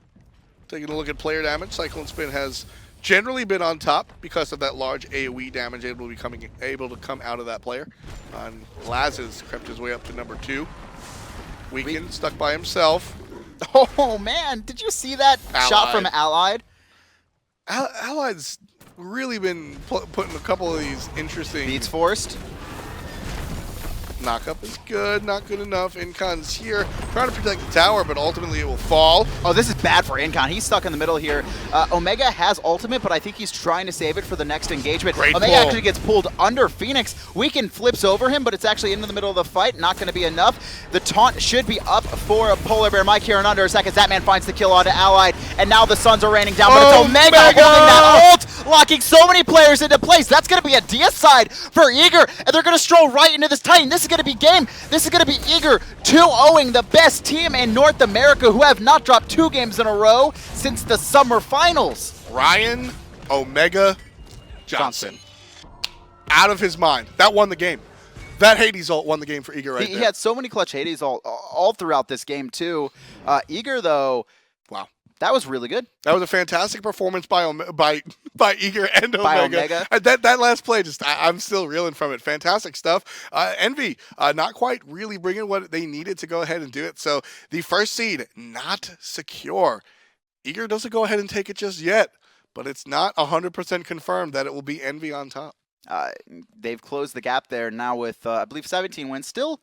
Taking a look at player damage, CycloneSpin has generally been on top because of that large AoE damage able to come out of that player. And Lassiz crept his way up to number 2. Weekend stuck by himself. Oh man, did you see that shot from Allied? Allied's really been putting a couple of these interesting beats forced. Knockup is good, not good enough. Incon's here, trying to protect the tower, but ultimately it will fall. Oh, this is bad for Incon. He's stuck in the middle here. Omega has ultimate, but I think he's trying to save it for the next engagement. Great Omega pull. actually gets pulled under Phoenix. Weekend flips over him, but it's actually into the middle of the fight. Not going to be enough. The taunt should be up for PolarBearMike here in under a second. Zapman finds the kill onto Allied, and now the Suns are raining down, but it's Omega holding that ult, locking so many players into place. That's going to be a DS side for Eager, and they're going to stroll right into this Titan. This is going to be game. This is going to be Eager 2-0ing the best team in North America, who have not dropped 2 games in a row since the summer finals. Ryan Omega Johnson. Out of his mind. That won the game. That Hades ult won the game for Eager right there. He had so many clutch Hades ult all throughout this game too. Eager though, wow. That was really good. That was a fantastic performance by Eager and Omega. By Omega. That last play, I'm still reeling from it. Fantastic stuff. Envy, not quite really bringing what they needed to go ahead and do it. So the first seed, not secure. Eager doesn't go ahead and take it just yet, but it's not 100% confirmed that it will be Envy on top. They've closed the gap there now with, I believe, 17 wins. Still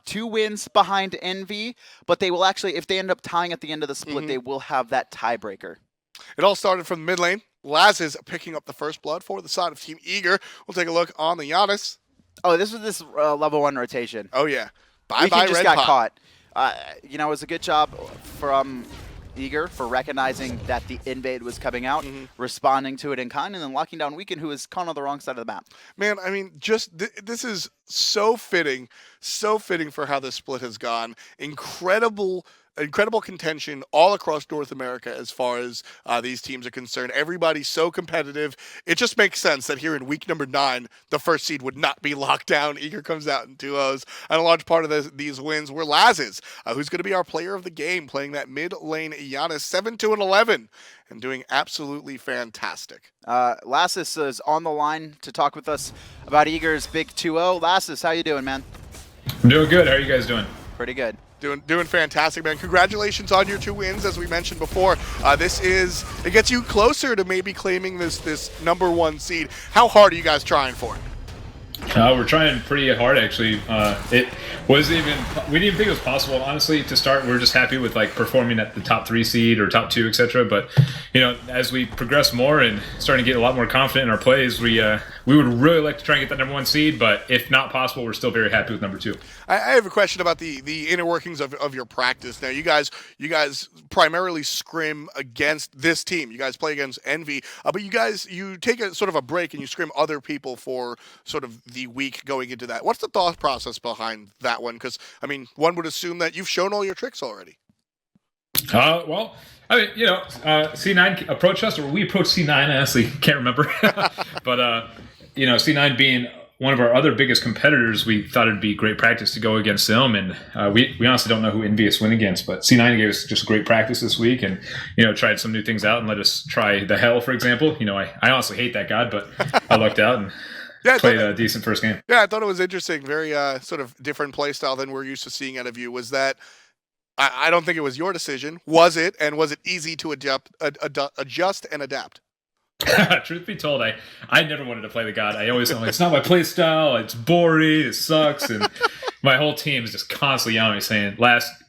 2 wins behind Envy, but they will actually, if they end up tying at the end of the split, they will have that tiebreaker. It all started from the mid lane. Lassiz picking up the first blood for the side of Team Eager. We'll take a look on the Janus. Oh, this was this level 1 rotation. Oh, yeah. Bye-bye, Red just got Pot. caught. You know, it was a good job from Eager for recognizing that the invade was coming out, responding to it in kind, and then locking down Weekend, who is caught on the wrong side of the map. Man, I mean, just this is so fitting for how this split has gone. Incredible contention all across North America as far as these teams are concerned. Everybody's so competitive. It just makes sense that here in week number 9, the first seed would not be locked down. Eager comes out in 2-0s. And a large part of these wins were Lassiz, who's going to be our player of the game, playing that mid lane Janus 7-11 and doing absolutely fantastic. Lassiz is on the line to talk with us about Eager's big 2-0. Lassiz, how you doing, man? I'm doing good. How are you guys doing? Pretty good. Doing fantastic, man. Congratulations on your 2 wins, as we mentioned before. It gets you closer to maybe claiming this number 1 seed. How hard are you guys trying for it? We're trying pretty hard, actually. It wasn't even, we didn't even think it was possible, honestly, to start. We're just happy with like performing at the top 3 seed or top 2, etc. But you know, as we progress more and starting to get a lot more confident in our plays, we would really like to try and get that number 1 seed. But if not possible, we're still very happy with number 2. I have a question about the inner workings of your practice. Now, you guys primarily scrim against this team. You guys play against Envy, but you take a sort of a break and you scrim other people for sort of the week going into that. What's the thought process behind that one? Because I mean, one would assume that you've shown all your tricks already. Well, I mean, you know, C9 approached us, or we approached C9. I honestly can't remember, but you know, C9 being one of our other biggest competitors, we thought it'd be great practice to go against them. And we honestly don't know who EnVyUs win against, but C9 gave us just great practice this week, and you know, tried some new things out and let us try the Hell, for example. You know, I honestly hate that god, but I lucked out and played a decent first game. Yeah, I thought it was interesting. Very sort of different play style than we're used to seeing out of you. Was that? I don't think it was your decision. Was it? And was it easy to adjust and adapt? Truth be told, I never wanted to play the god. I always it's not my play style. It's boring. It sucks. And my whole team is just constantly on me saying,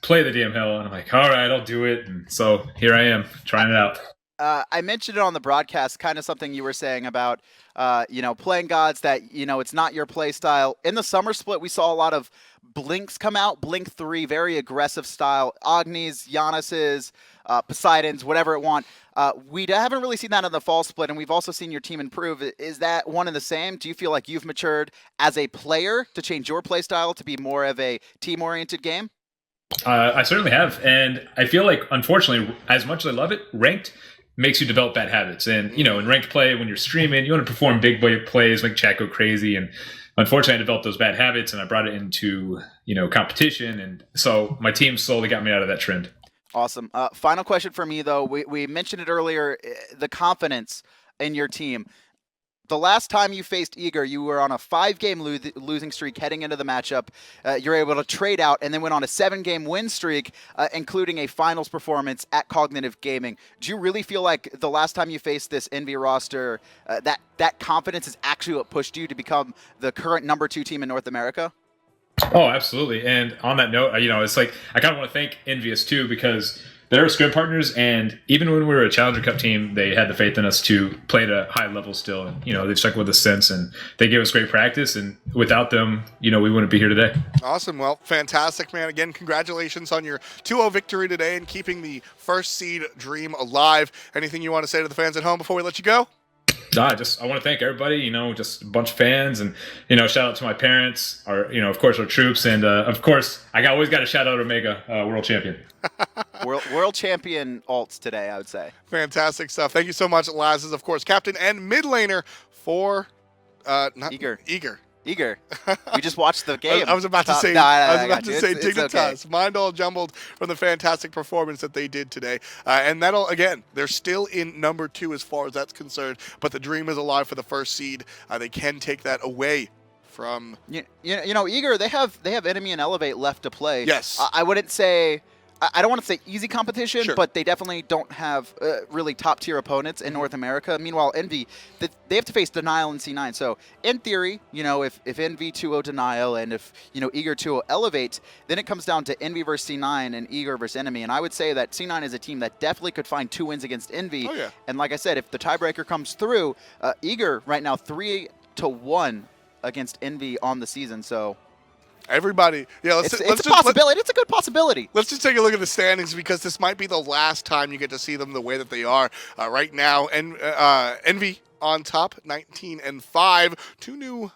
play the damn Hell. And I'm like, all right, I'll do it. And so here I am trying it out. I mentioned it on the broadcast, kind of something you were saying about, you know, playing gods that, you know, it's not your play style. In the summer split, we saw a lot of Blinks come out, Blink 3, very aggressive style. Agni's, Janus's, Poseidon's, whatever it want. We haven't really seen that in the fall split, and we've also seen your team improve. Is that one and the same? Do you feel like you've matured as a player to change your play style to be more of a team-oriented game? I certainly have, and I feel like, unfortunately, as much as I love it, ranked makes you develop bad habits. And, you know, in ranked play, when you're streaming, you want to perform big plays, make chat go crazy. And unfortunately, I developed those bad habits and I brought it into, you know, competition. And so my team slowly got me out of that trend. Awesome. Final question for me, though. We mentioned it earlier, the confidence in your team. The last time you faced Eager, you were on a 5-game losing streak heading into the matchup. You were able to trade out and then went on a 7-game win streak, including a finals performance at Cognitive Gaming. Do you really feel like the last time you faced this Envy roster, that confidence is actually what pushed you to become the current #2 team in North America? Oh, absolutely. And on that note, it's like I kind of want to thank EnVyUs too, because they're scrim partners, and even when we were a Challenger Cup team, they had the faith in us to play at a high level still. And they've stuck with us since, and they gave us great practice. And without them, we wouldn't be here today. Awesome. Well, fantastic, man. Again, congratulations on your 2-0 victory today and keeping the first seed dream alive. Anything you want to say to the fans at home before we let you go? I want to thank everybody, just a bunch of fans, and shout out to my parents, of course our troops, and of course I always got to shout out Omega, world champion. World champion alts today, I would say. Fantastic stuff. Thank you so much, Lassiz, of course, captain and mid laner for Eager. We just watched the game. I was about to say Dignitas. Okay. Mind all jumbled from the fantastic performance that they did today. And they're still in #2 as far as that's concerned, but the dream is alive for the first seed. They can take that away from... Eager, they have Enemy and Elevate left to play. Yes. I wouldn't say... I don't want to say easy competition, sure, but they definitely don't have really top-tier opponents in North America. Meanwhile, Envy, they have to face Denial and C9. So, in theory, if Envy 2-0 Denial and if, Eager 2-0 Elevate, then it comes down to Envy versus C9 and Eager versus Enemy. And I would say that C9 is a team that definitely could find 2 wins against Envy. Oh, yeah. And like I said, if the tiebreaker comes through, Eager right now 3-1 against Envy on the season. So... Everybody, it's a possibility. It's a good possibility. Let's just take a look at the standings, because this might be the last time you get to see them the way that they are right now. And Envy on top, 19-5, 2 new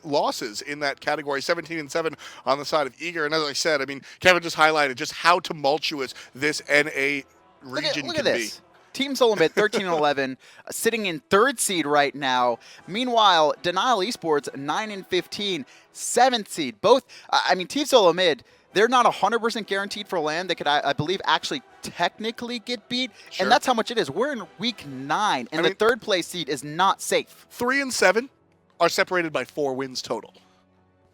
losses in that category, 17-7 on the side of Eager. And as I said, Kevin just highlighted just how tumultuous this NA region look can at be. this. Team Solomid 13-11, sitting in 3rd seed right now. Meanwhile, Denial Esports 9-15, 7th seed. Both, Team Solomid, they're not 100% guaranteed for land. They could, I believe, actually technically get beat, sure, and that's how much it is. We're in week 9, and the 3rd place seed is not safe. 3 and 7 are separated by 4 wins total.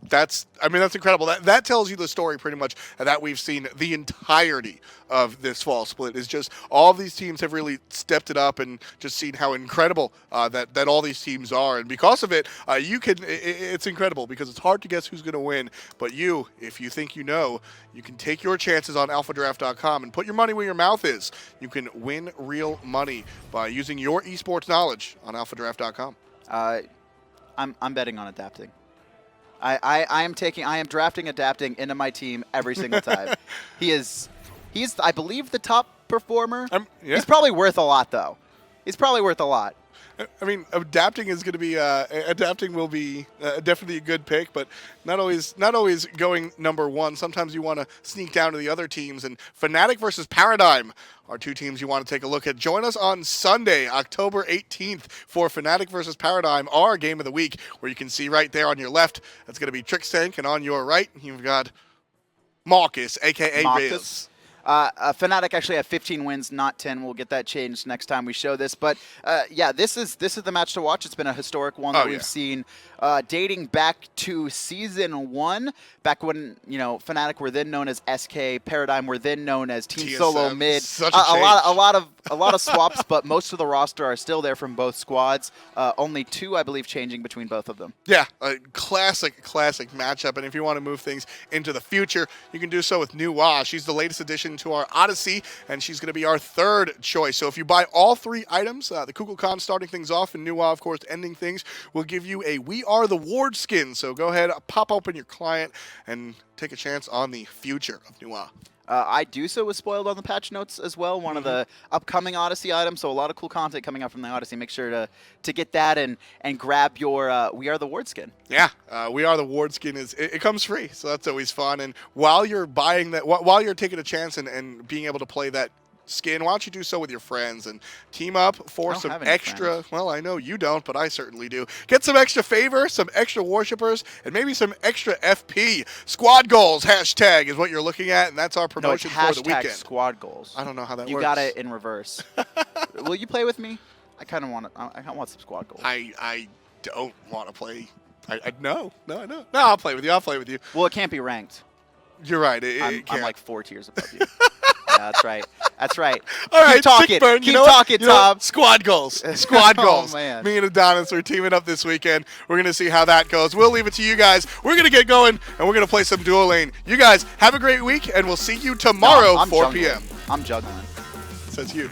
That's incredible. That tells you the story pretty much that we've seen the entirety of this fall split. Is just all of these teams have really stepped it up and just seen how incredible that all these teams are. And because of it, it's incredible, because it's hard to guess who's going to win. But if you think you can take your chances on alphadraft.com and put your money where your mouth is. You can win real money by using your esports knowledge on alphadraft.com. I'm betting on adapting. I am drafting adapting into my team every single time. He's I believe the top performer. Yeah. He's probably worth a lot, though. He's probably worth a lot. Adapting is going to be adapting will be definitely a good pick, but not always going #1. Sometimes you want to sneak down to the other teams, and Fnatic versus Paradigm are 2 teams you want to take a look at. Join us on Sunday, October 18th, for Fnatic versus Paradigm, our game of the week, where you can see right there on your left, that's going to be Trickstank, and on your right, you've got Marcus, a.k.a. Riz. Fnatic actually have 15 wins, not 10. We'll get that changed next time we show this. But this is the match to watch. It's been a historic one that we've seen dating back to Season 1, back when Fnatic were then known as SK, Paradigm were then known as Team TSM. Solo Mid. Such a lot of swaps, but most of the roster are still there from both squads. Only 2, I believe, changing between both of them. Yeah, a classic matchup. And if you want to move things into the future, you can do so with Nuwa. She's the latest addition to our Odyssey, and she's going to be our 3rd choice. So if you buy all 3 items, the Kukulkan starting things off and Nuwa, of course, ending things, will give you a We Are the Ward skin. So go ahead, pop open your client, and take a chance on the future of Nuwa. I do so was spoiled on the patch notes as well, one of the upcoming Odyssey items, so a lot of cool content coming out from the Odyssey. Make sure to get that and grab your We Are the Ward skin. Yeah, We Are the Ward skin it comes free, so that's always fun. And while you're buying that, while you're taking a chance and being able to play that skin, why don't you do so with your friends and team up for some extra, well, I know you don't, but I certainly do. Get some extra favor, some extra worshippers, and maybe some extra FP. Squad goals hashtag is what you're looking at, and that's our promotion for the weekend. Squad goals. I don't know how that works. You got it in reverse. Will you play with me? I kind of want to. I want some squad goals. I don't want to play. No, I'll play with you. I'll play with you. Well, it can't be ranked. You're right. I'm like 4 tiers above you. Yeah, that's right. That's right. All right, keep talking. Burn. Keep talking, Tom. Squad goals. Squad goals. Oh, man. Me and Adonis are teaming up this weekend. We're going to see how that goes. We'll leave it to you guys. We're going to get going, and we're going to play some Duo Lane. You guys have a great week, and we'll see you tomorrow, no, 4 p.m. I'm juggling. Says you.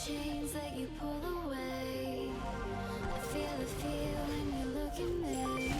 chains that you pull away. I feel the fear when you look at me.